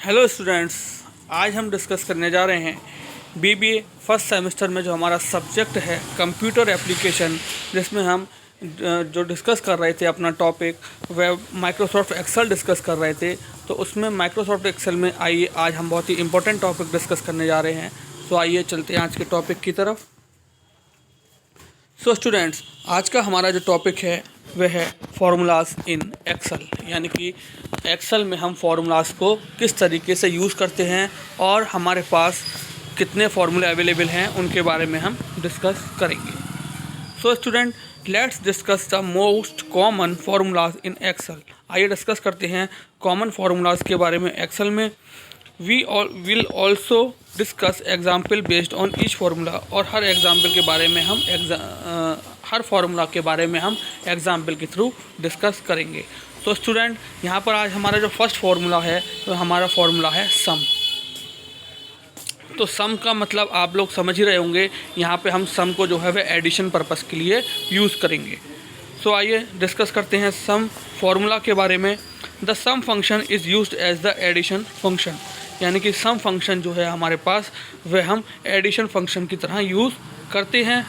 Hello students, आज हम discuss करने जा रहे हैं बीबीए फर्स्ट सेमेस्टर में जो हमारा सब्जेक्ट है कंप्यूटर एप्लीकेशन, जिसमें हम जो डिस्कस कर रहे थे अपना टॉपिक वह माइक्रोसॉफ्ट एक्सेल डिस्कस कर रहे थे। तो उसमें माइक्रोसॉफ्ट एक्सेल में आइए आज हम बहुत ही इंपॉर्टेंट टॉपिक डिस्कस करने जा रहे हैं। तो आइए चलते हैं आज के टॉपिक की तरफ। सो स्टूडेंट्स, आज का हमारा जो टॉपिक है वह है फार्मूलाज इन एक्सेल, यानी कि एक्सेल में हम फार्मूलाज को किस तरीके से यूज़ करते हैं और हमारे पास कितने फार्मूले अवेलेबल हैं उनके बारे में हम डिस्कस करेंगे। So student, let's discuss the most common formulas in Excel. आइए डिस्कस करते हैं कॉमन फार्मूलाज के बारे में एक्सेल में। We will also discuss example based on each formula, और हर एग्जाम्पल के बारे में हम हर फार्मूला के बारे में हम एग्जाम्पल के थ्रू डिस्कस करेंगे। तो स्टूडेंट, यहाँ पर आज हमारा जो फर्स्ट फार्मूला है तो हमारा फार्मूला है सम। तो सम का मतलब आप लोग समझ ही रहे होंगे, यहाँ पे हम सम को जो है वह एडिशन पर्पस के लिए यूज़ करेंगे। सो आइए डिस्कस करते हैं सम फार्मूला के बारे में। The sum function is used as the addition function, यानी कि सम फंक्शन जो है हमारे पास वह हम एडिशन फंक्शन की तरह यूज़ करते हैं।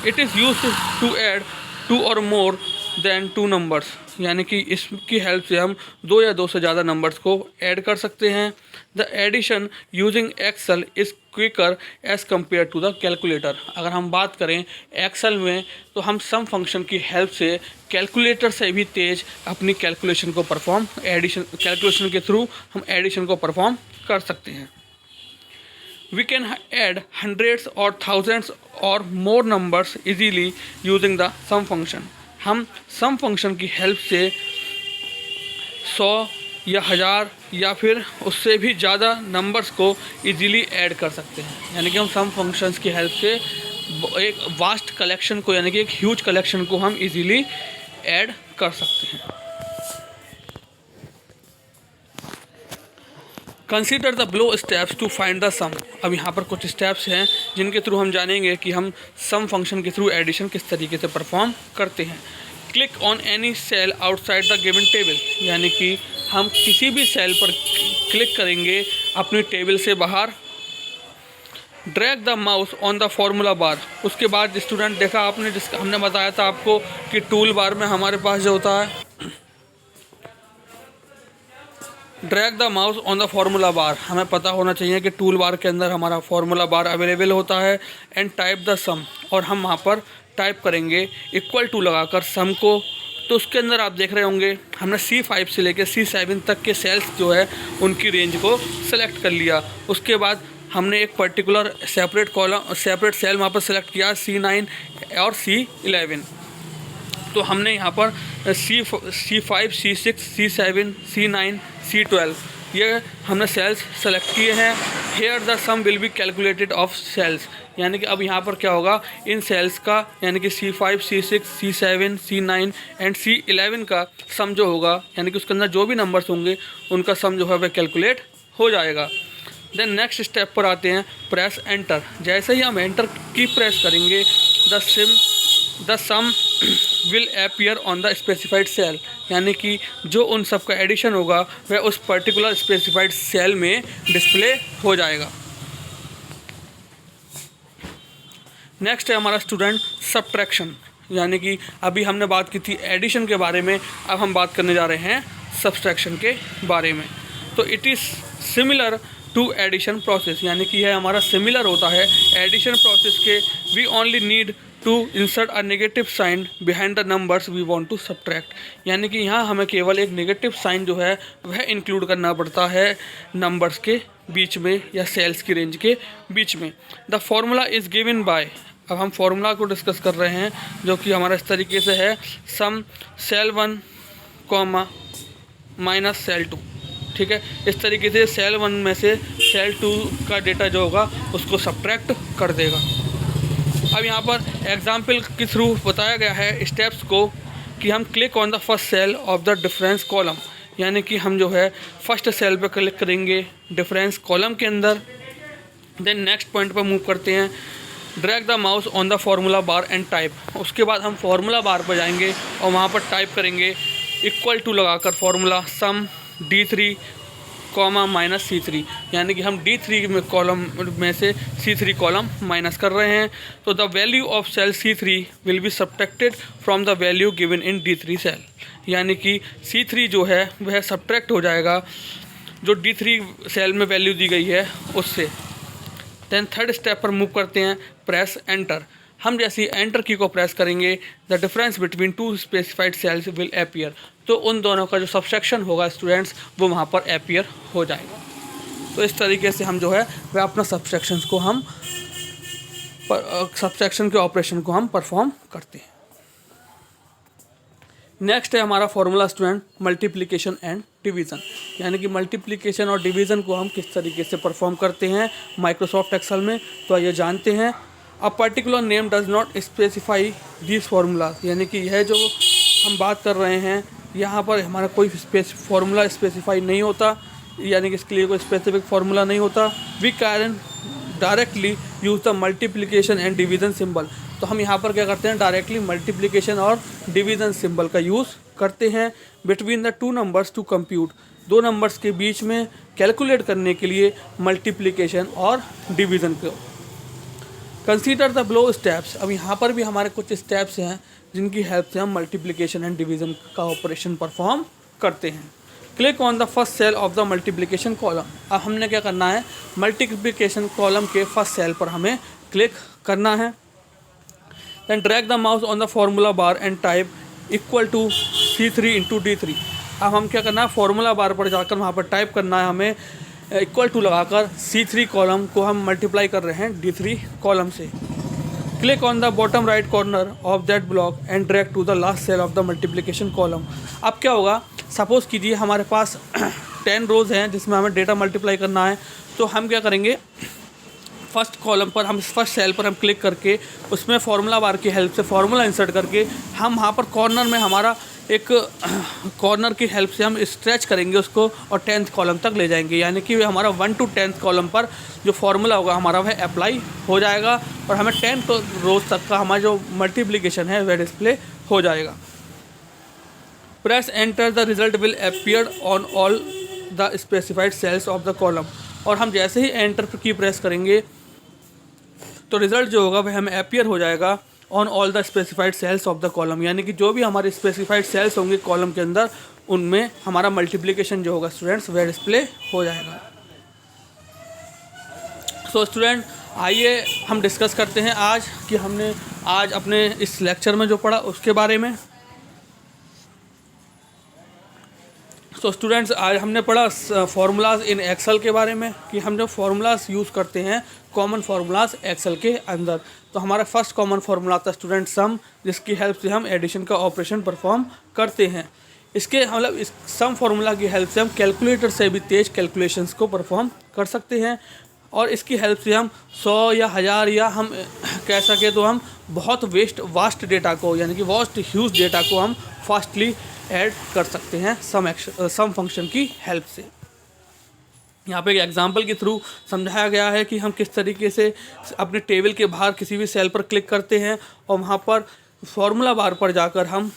It is used to add two or more then two numbers, यानी कि इसकी हेल्प से हम दो या दो से ज़्यादा नंबर्स को ऐड कर सकते हैं। The addition using Excel is quicker as compare to the calculator. अगर हम बात करें एक्सेल में तो हम सम फंक्शन की हेल्प से कैलकुलेटर से भी तेज़ अपनी कैलकुलेशन को परफॉर्म कैलकुलेशन के थ्रू हम एडिशन को परफॉर्म कर सकते हैं। We can add hundreds or thousands or more numbers easily using the sum function. हम sum function की हेल्प से 100 या 1000 या फिर उससे भी ज़्यादा नंबर्स को इजीली ऐड कर सकते हैं। यानी कि हम सम फंक्शंस की हेल्प से एक वास्ट कलेक्शन को, यानी कि एक ह्यूज कलेक्शन को हम इजीली ऐड कर सकते हैं। Consider the below steps to find the sum. अब यहाँ पर कुछ स्टेप्स हैं जिनके थ्रू हम जानेंगे कि हम सम फंक्शन के थ्रू एडिशन किस तरीके से परफॉर्म करते हैं। Click on any cell outside the given table, यानी कि हम किसी भी सेल पर क्लिक करेंगे अपनी टेबल से बाहर। Drag the mouse on the formula बार। उसके बाद स्टूडेंट देखा आपने, जिसका हमने बताया था आपको कि टूल बार में हमारे पास जो होता है, drag the mouse on the formula बार, हमें पता होना चाहिए कि टूल बार के अंदर हमारा फार्मूला बार अवेलेबल होता है। एंड टाइप द सम, और हम वहाँ पर टाइप करेंगे इक्वल टू लगाकर सम को। तो उसके अंदर आप देख रहे होंगे हमने C5 से लेकर C7 तक के सेल्स जो है उनकी रेंज को सेलेक्ट कर लिया। उसके बाद हमने एक पर्टिकुलर सेपरेट सेल वहाँ पर सेलेक्ट किया C9 और C11। तो हमने यहाँ पर C5, C6, C7, C9, C12 ये हमने सेल्स सेलेक्ट किए हैं। Here the sum will be calculated of cells, यानी कि अब यहाँ पर क्या होगा, इन सेल्स का यानी कि C5, C6, C7, C9 and C11 का सम जो होगा, यानी कि उसके अंदर जो भी नंबर्स होंगे उनका सम जो है वह कैलकुलेट हो जाएगा। देन नेक्स्ट स्टेप पर आते हैं, प्रेस एंटर। जैसे ही हम एंटर की प्रेस करेंगे the sum will appear on the specified cell, यानी कि जो उन सब का एडिशन होगा वह उस पर्टिकुलर स्पेसिफाइड सेल में डिस्प्ले हो जाएगा। नेक्स्ट है हमारा स्टूडेंट सब्ट्रैक्शन, यानी कि अभी हमने बात की थी एडिशन के बारे में, अब हम बात करने जा रहे हैं सब्ट्रैक्शन के बारे में। तो it is similar to addition process, यानी कि यह हमारा सिमिलर होता है एडिशन प्रोसेस के। We only need to insert a negative sign behind the numbers we want to subtract, यानी कि यहाँ हमें केवल एक नेगेटिव साइन जो है वह इंक्लूड करना पड़ता है नंबर्स के बीच में या सेल्स की रेंज के बीच में। The formula is given by, अब हम फार्मूला को डिस्कस कर रहे हैं जो कि हमारा इस तरीके से है, some cell 1 comma minus cell 2। ठीक है, इस तरीके से सेल 1 में से सेल 2 का डेटा जो होगा उसको सब्ट्रैक्ट कर देगा। अब यहाँ पर एग्जाम्पल के थ्रू बताया गया है स्टेप्स को कि हम click on the first cell of the difference column, यानी कि हम जो है फर्स्ट सेल पर क्लिक करेंगे डिफरेंस कॉलम के अंदर। देन नेक्स्ट पॉइंट पर मूव करते हैं, drag the mouse on the formula bar and type. उसके बाद हम फार्मूला बार पर जाएंगे और वहाँ पर टाइप करेंगे इक्वल टू लगाकर फार्मूला सम D3 कॉमा माइनस C3, यानी कि हम D3 में कॉलम में से C3 कॉलम माइनस कर रहे हैं। तो the value of cell C3 will be subtracted from the value given in D3 cell, यानी कि C3 जो है वह सब्ट्रैक्ट हो जाएगा जो D3 सेल में वैल्यू दी गई है उससे। देन थर्ड स्टेप पर मूव करते हैं, प्रेस एंटर। हम जैसे ही एंटर की को प्रेस करेंगे the difference between two specified cells will appear, तो उन दोनों का जो सबसेक्शन होगा स्टूडेंट्स वो वहाँ पर अपीयर हो जाएगा। तो इस तरीके से हम जो है वह अपना सबसेक्शंस को हम सबसेक्शन के ऑपरेशन को हम परफॉर्म करते हैं। नेक्स्ट है हमारा formula student multiplication and division, यानी कि मल्टीप्लिकेशन और डिवीज़न को हम किस तरीके से परफॉर्म करते हैं माइक्रोसॉफ्ट एक्सेल में, तो आइए जानते हैं। A particular name does not specify this formula, यानी कि यह जो हम बात कर रहे हैं यहाँ पर हमारा कोई फार्मूला स्पेसिफाई नहीं होता, यानी कि इसके लिए कोई स्पेसिफिक फार्मूला नहीं होता। We can directly use the multiplication and division symbol, तो हम यहाँ पर क्या करते हैं डायरेक्टली मल्टीप्लिकेशन और डिवीज़न सिंबल का यूज़ करते हैं between the two numbers to compute, दो नंबर्स के बीच में कैलकुलेट करने के लिए मल्टीप्लिकेशन और डिवीज़न को। कंसीडर द बिलो स्टेप्स, अब यहाँ पर भी हमारे कुछ स्टेप्स हैं जिनकी हेल्प से हम मल्टीप्लिकेशन एंड डिवीज़न का ऑपरेशन परफॉर्म करते हैं। Click on the first cell of the multiplication column, अब हमने क्या करना है मल्टीप्लिकेशन कॉलम के फर्स्ट सेल पर हमें क्लिक करना है। Then drag the mouse on the formula bar and type equal to C3 into D3। अब हम क्या करना है फार्मूला बार पर जाकर वहाँ पर टाइप करना है हमें इक्वल टू लगाकर C3 कॉलम को हम मल्टीप्लाई कर रहे हैं D3 कॉलम से। Click on the bottom right corner of that block and drag to the last cell of the multiplication column. अब क्या होगा, सपोज़ कीजिए हमारे पास 10 रोज़ हैं जिसमें हमें डेटा मल्टीप्लाई करना है, तो हम क्या करेंगे फर्स्ट कॉलम पर हम फर्स्ट सेल पर हम क्लिक करके उसमें फार्मूला बार की हेल्प से फार्मूला इंसर्ट करके हम वहाँ पर कॉर्नर में हमारा एक कॉर्नर की हेल्प से हम स्ट्रेच करेंगे उसको और 10th कॉलम तक ले जाएंगे, यानी कि हमारा 1 to 10th कॉलम पर जो फार्मूला होगा हमारा वह अप्लाई हो जाएगा और हमें 10 रोज तक का हमारा जो मल्टीप्लिकेशन है वह डिस्प्ले हो जाएगा। Press enter, the result will appear on all the specified cells of the column, और हम जैसे ही एंटर की प्रेस करेंगे तो रिज़ल्ट जो होगा वह हमें अपीयर हो जाएगा on all the specified cells of the column, यानी कि जो भी हमारे स्पेसिफाइड सेल्स होंगे कॉलम के अंदर उनमें हमारा मल्टीप्लिकेशन जो होगा स्टूडेंट्स वह डिस्प्ले हो जाएगा। सो स्टूडेंट आइए हम डिस्कस करते हैं आज कि हमने आज अपने इस लेक्चर में जो पढ़ा उसके बारे में। सो स्टूडेंट्स आज हमने पढ़ा फार्मूलाज इन एक्सेल के बारे में कि हम जो फार्मूलाज यूज़ करते हैं कॉमन फार्मूलाज एक्सेल के अंदर। तो हमारा फर्स्ट कॉमन फार्मूला था स्टूडेंट सम, जिसकी हेल्प से हम एडिशन का ऑपरेशन परफॉर्म करते हैं। इसके मतलब इस सम फार्मूला की हेल्प से हम कैलकुलेटर से भी तेज़ कैलकुलेशंस को परफॉर्म कर सकते हैं, और इसकी हेल्प से हम 100 या 1000 या हम कह सके तो हम बहुत वास्ट डेटा को यानी कि वास्ट ह्यूज डेटा को हम फास्टली ऐड कर सकते हैं सम फंक्शन की हेल्प से। यहाँ पे एक एग्जांपल के थ्रू समझाया गया है कि हम किस तरीके से अपने टेबल के बाहर किसी भी सेल पर क्लिक करते हैं और वहाँ पर फॉर्मूला बार पर जाकर हम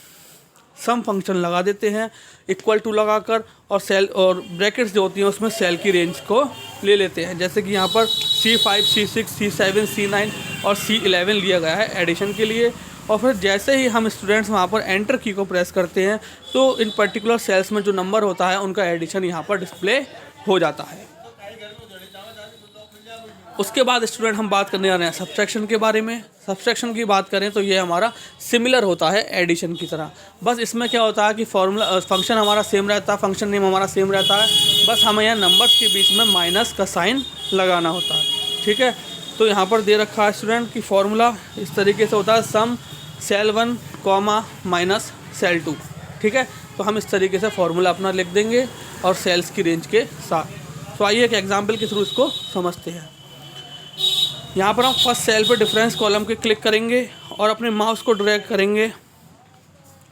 सम फंक्शन लगा देते हैं इक्वल टू लगाकर, और सेल और ब्रैकेट्स जो होती हैं उसमें सेल की रेंज को ले लेते हैं। जैसे कि यहाँ पर C5, C6, C7, C9 और C11 लिया गया है एडिशन के लिए, और फिर जैसे ही हम स्टूडेंट्स वहाँ पर एंटर की को प्रेस करते हैं तो इन पर्टिकुलर सेल्स में जो नंबर होता है उनका एडिशन यहाँ पर डिस्प्ले हो जाता है। उसके बाद स्टूडेंट हम बात करने आ रहे हैं सब्ट्रैक्शन के बारे में। सब्ट्रैक्शन की बात करें तो ये हमारा सिमिलर होता है एडिशन की तरह, बस इसमें क्या होता है कि फॉर्मूला फंक्शन हमारा सेम रहता है, फंक्शन नेम हमारा सेम रहता है, बस हमें यहाँ नंबर्स के बीच में माइनस का साइन लगाना होता है। ठीक है, तो यहाँ पर दे रखा है स्टूडेंट कि फार्मूला इस तरीके से होता है some cell 1 comma minus cell 2। ठीक है, तो हम इस तरीके से फार्मूला अपना लिख देंगे और सेल्स की रेंज के साथ। तो आइए एक एग्जांपल के थ्रू इसको समझते हैं। यहाँ पर हम फर्स्ट सेल पर डिफरेंस कॉलम के क्लिक करेंगे और अपने माउस को ड्रैग करेंगे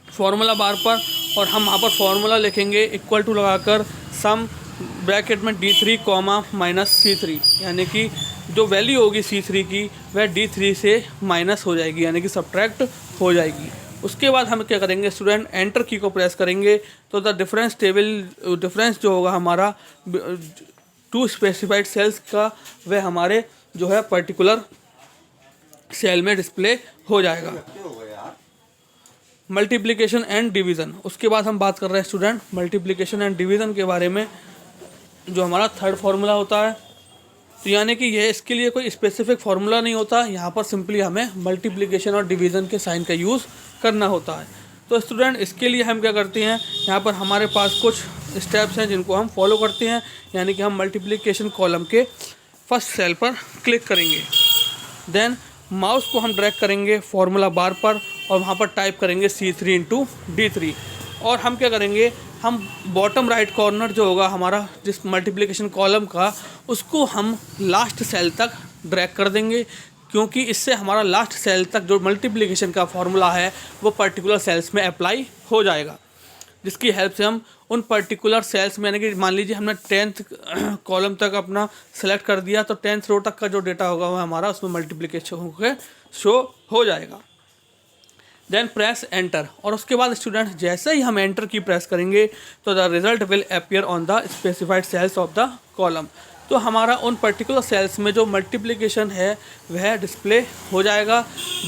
फार्मूला बार पर, और हम वहाँ पर फार्मूला लिखेंगे इक्वल टू लगाकर सम ब्रैकेट में D3 कॉमा माइनस C3, यानी कि जो वैल्यू होगी C3 की वह D3 से माइनस हो जाएगी, यानी कि सब्ट्रैक्ट हो जाएगी। उसके बाद हम क्या करेंगे स्टूडेंट, एंटर की को प्रेस करेंगे तो द डिफरेंस जो होगा हमारा टू स्पेसिफाइड सेल्स का, वह हमारे जो है पर्टिकुलर सेल में डिस्प्ले हो जाएगा। मल्टीप्लिकेशन एंड डिवीज़न, उसके बाद हम बात कर रहे हैं स्टूडेंट मल्टीप्लिकेशन एंड डिवीज़न के बारे में, जो हमारा थर्ड फार्मूला होता है। तो यानी कि यह इसके लिए कोई स्पेसिफिक फार्मूला नहीं होता, यहाँ पर सिंपली हमें मल्टीप्लिकेशन और डिवीज़न के साइन का यूज़ करना होता है। तो स्टूडेंट इसके लिए हम क्या करते हैं, यहाँ पर हमारे पास कुछ स्टेप्स हैं जिनको हम फॉलो करते हैं। यानी कि हम मल्टीप्लिकेशन कॉलम के फर्स्ट सेल पर क्लिक करेंगे, देन माउस को हम ड्रैग करेंगे फार्मूला बार पर और वहाँ पर टाइप करेंगे C3 इंटू D3। और हम क्या करेंगे, हम बॉटम राइट कॉर्नर जो होगा हमारा जिस मल्टीप्लिकेशन कॉलम का, उसको हम लास्ट सेल तक ड्रैग कर देंगे, क्योंकि इससे हमारा लास्ट सेल तक जो मल्टीप्लिकेशन का फार्मूला है वो पर्टिकुलर सेल्स में अप्लाई हो जाएगा, जिसकी हेल्प से हम उन पर्टिकुलर सेल्स में, यानी कि मान लीजिए हमने 10th कॉलम तक अपना सेलेक्ट कर दिया, तो 10th रो तक का जो डेटा होगा वह हमारा उसमें मल्टीप्लिकेशन होकर शो हो जाएगा। देन प्रेस एंटर, और उसके बाद स्टूडेंट जैसे ही हम एंटर की प्रेस करेंगे तो the result will appear on the specified cells of the column. तो हमारा उन पर्टिकुलर सेल्स में जो मल्टीप्लिकेशन है वह डिस्प्ले हो जाएगा,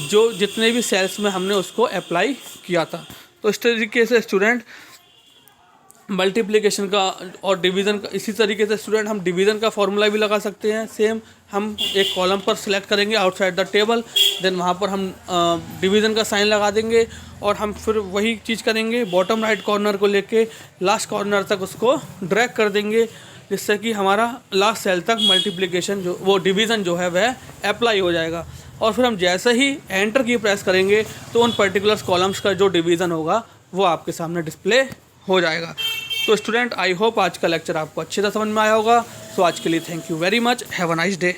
जो जितने भी सेल्स में हमने उसको अप्लाई किया था। तो इस तरीके से स्टूडेंट मल्टीप्लिकेशन का और डिवीज़न का, इसी तरीके से स्टूडेंट हम डिवीज़न का फार्मूला भी लगा सकते हैं। सेम हम एक कॉलम पर सिलेक्ट करेंगे आउटसाइड द टेबल, देन वहाँ पर हम डिवीज़न का साइन लगा देंगे और हम फिर वही चीज़ करेंगे, बॉटम राइट कॉर्नर को लेके लास्ट कॉर्नर तक उसको ड्रैग कर देंगे, जिससे कि हमारा लास्ट सेल तक मल्टीप्लिकेशन जो वो डिवीज़न जो है वह अप्लाई हो जाएगा। और फिर हम जैसे ही एंटर की प्रेस करेंगे तो उन पर्टिकुलर कॉलम्स का जो डिवीज़न होगा वो आपके सामने डिस्प्ले हो जाएगा। तो स्टूडेंट आई होप आज का लेक्चर आपको अच्छे से समझ में आया होगा। सो आज के लिए thank you very much, have a nice day.